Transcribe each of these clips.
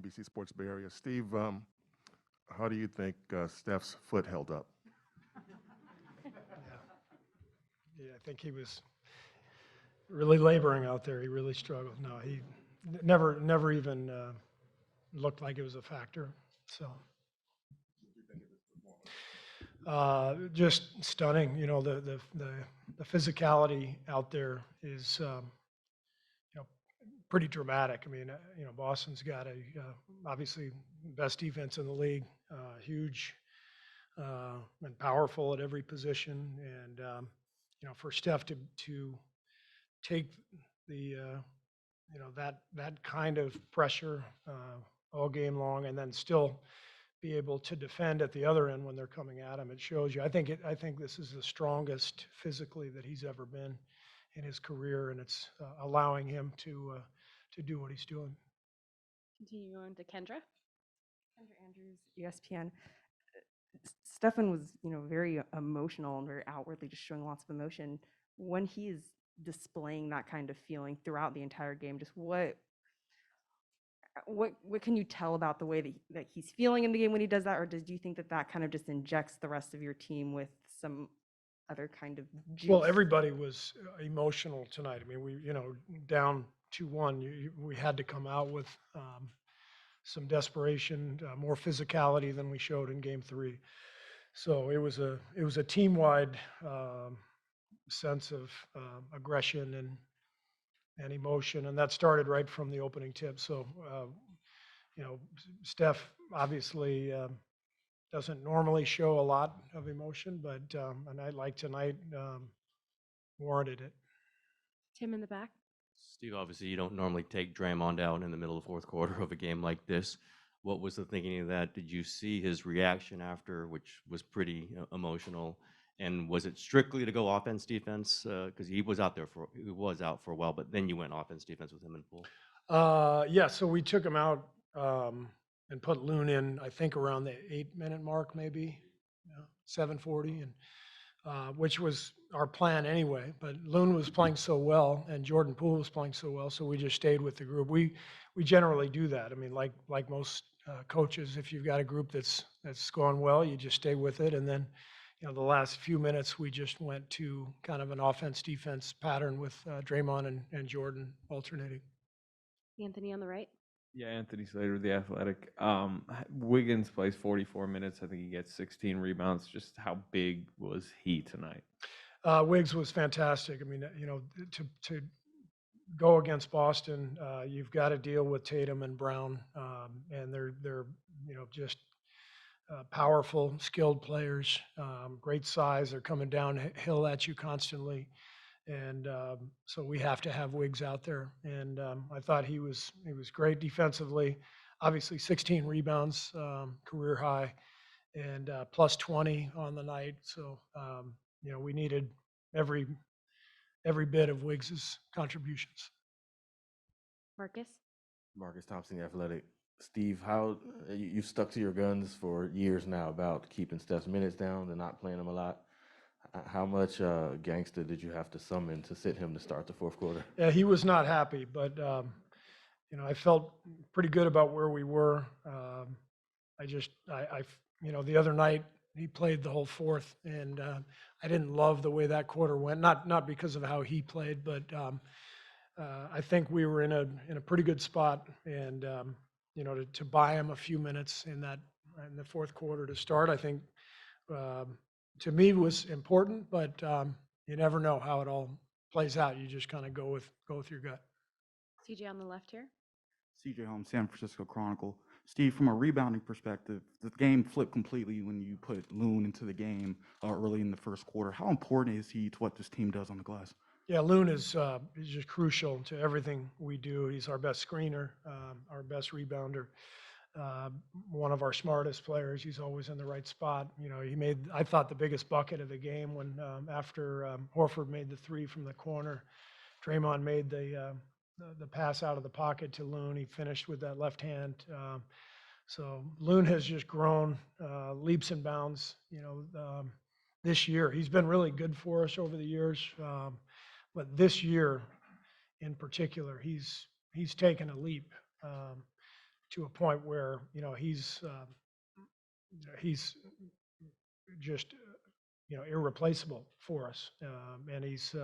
NBC Sports Bay Area. Steve, how do you think Steph's foot held up? Yeah, I think he was really laboring out there. He really struggled. No, he never even looked like it was a factor. So just stunning. You know, the physicality out there is pretty dramatic. I mean, Boston's got obviously best defense in the league, huge and powerful at every position, and for Steph to take the that kind of pressure all game long, and then still be able to defend at the other end when they're coming at him. It shows you. I think this is the strongest physically that he's ever been in his career, and it's allowing him to do what he's doing. Continue on to Kendra. Kendra Andrews, ESPN. Stefan was, very emotional and very outwardly just showing lots of emotion. When he is displaying that kind of feeling throughout the entire game, just what can you tell about the way that he's feeling in the game when he does that, or do you think that kind of just injects the rest of your team with some other kind of juice? Well, everybody was emotional tonight. I mean, we, down 2-1, we had to come out with some desperation, more physicality than we showed in Game 3. So it was a team-wide sense of aggression and emotion, and that started right from the opening tip. So, Steph obviously doesn't normally show a lot of emotion, but a night like tonight warranted it. Tim in the back. Steve, obviously you don't normally take Draymond out in the middle of the fourth quarter of a game like this. What was the thinking of that? Did you see his reaction after, which was pretty emotional? And was it strictly to go offense defense? Because he was out for a while, but then you went offense defense with him in full. Yeah, so we took him out and put Loon in, I think around the 8-minute mark, maybe 7:40, and which was our plan anyway. But Loon was playing so well, and Jordan Poole was playing so well, so we just stayed with the group. We generally do that. I mean, like most coaches, if you've got a group that's going well, you just stay with it, and then the last few minutes we just went to kind of an offense-defense pattern with Draymond and Jordan alternating. Anthony on the right. Yeah, Anthony Slater, The Athletic. Wiggins plays 44 minutes. I think he gets 16 rebounds. Just how big was he tonight? Wiggs was fantastic. I mean, to go against Boston, you've got to deal with Tatum and Brown, and they're just powerful, skilled players, great size. They're coming downhill at you constantly, and so we have to have Wiggs out there. And I thought he was great defensively. Obviously, 16 rebounds, career high, and plus 20 on the night. So we needed every bit of Wiggs's contributions. Marcus Thompson, The Athletic. Steve, how you've stuck to your guns for years now about keeping Steph's minutes down and not playing him a lot. How much gangster did you have to summon to sit him to start the fourth quarter? Yeah, he was not happy, but I felt pretty good about where we were. The other night he played the whole fourth, and I didn't love the way that quarter went. Not because of how he played, but I think we were in a pretty good spot, and to buy him a few minutes in the fourth quarter to start, I think to me was important. But you never know how it all plays out. You just kind of go with your gut. CJ on the left here. CJ Holmes, San Francisco Chronicle. Steve, from a rebounding perspective, the game flipped completely when you put Loon into the game early in the first quarter. How important is he to what this team does on the glass? Yeah, Loon is just crucial to everything we do. He's our best screener, our best rebounder, one of our smartest players. He's always in the right spot. He made, I thought, the biggest bucket of the game when after Horford made the three from the corner. Draymond made the pass out of the pocket to Loon. He finished with that left hand. So Loon has just grown leaps and bounds. This year he's been really good for us over the years. But this year, in particular, he's taken a leap. to a point where, he's just, irreplaceable for us. And he's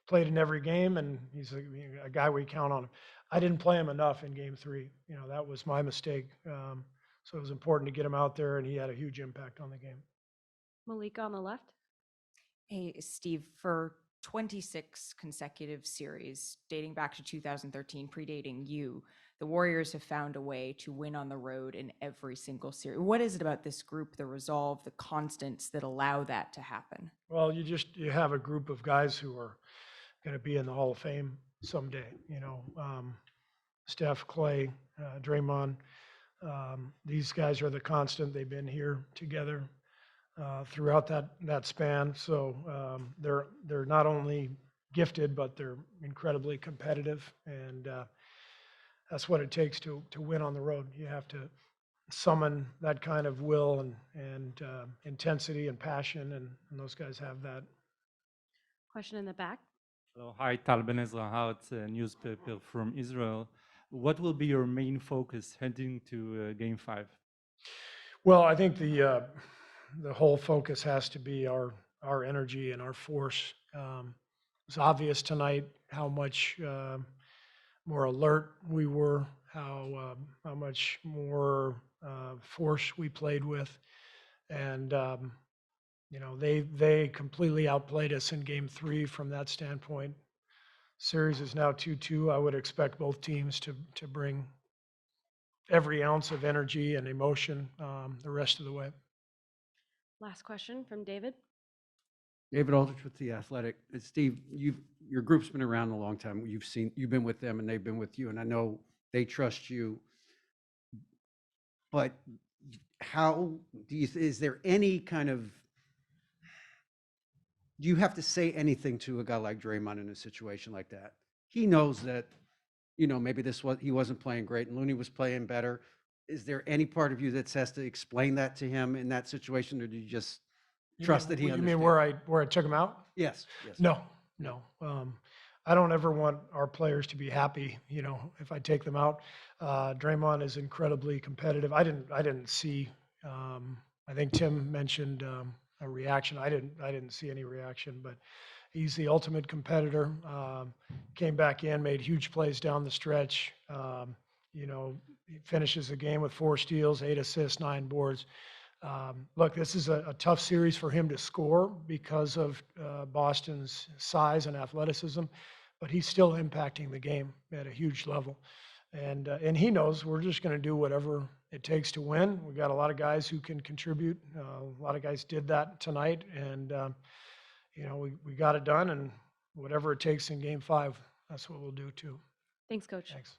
played in every game, and he's a guy we count on. I didn't play him enough in game 3. That was my mistake. So it was important to get him out there, and he had a huge impact on the game. Malika on the left. Hey, Steve, for 26 consecutive series dating back to 2013, predating you, the Warriors have found a way to win on the road in every single series. What is it about this group, the resolve, the constants that allow that to happen? Well, you have a group of guys who are going to be in the Hall of Fame someday. Steph, Clay, Draymond. These guys are the constant. They've been here together throughout that span. So they're not only gifted, but they're incredibly competitive, and that's what it takes to win on the road. You have to summon that kind of will and intensity and passion, and those guys have that. Question in the back. Hello, hi, Tal Ben Ezra Hart, newspaper from Israel. What will be your main focus heading to Game 5? Well, I think the whole focus has to be our energy and our force. It's obvious tonight how much more alert we were, how much more force we played with, and they completely outplayed us in game 3 from that standpoint. Series is now 2-2. I would expect both teams to bring every ounce of energy and emotion the rest of the way. Last question from David. David Aldrich with The Athletic. Steve, your group's been around a long time. You've been with them and they've been with you, and I know they trust you. But is there any kind of, do you have to say anything to a guy like Draymond in a situation like that? He knows that, maybe he wasn't playing great and Looney was playing better. Is there any part of you that has to explain that to him in that situation, or do you just trust that he understands? You mean where I took him out? Yes. No. I don't ever want our players to be happy, if I take them out. Draymond is incredibly competitive. I didn't see, I think Tim mentioned a reaction. I didn't see any reaction, but he's the ultimate competitor. Came back in, made huge plays down the stretch. He finishes the game with 4 steals, 8 assists, 9 boards. Look, this is a tough series for him to score because of Boston's size and athleticism, but he's still impacting the game at a huge level. And he knows we're just going to do whatever it takes to win. We've got a lot of guys who can contribute. A lot of guys did that tonight, and we got it done. And whatever it takes in Game 5, that's what we'll do too. Thanks, Coach. Thanks.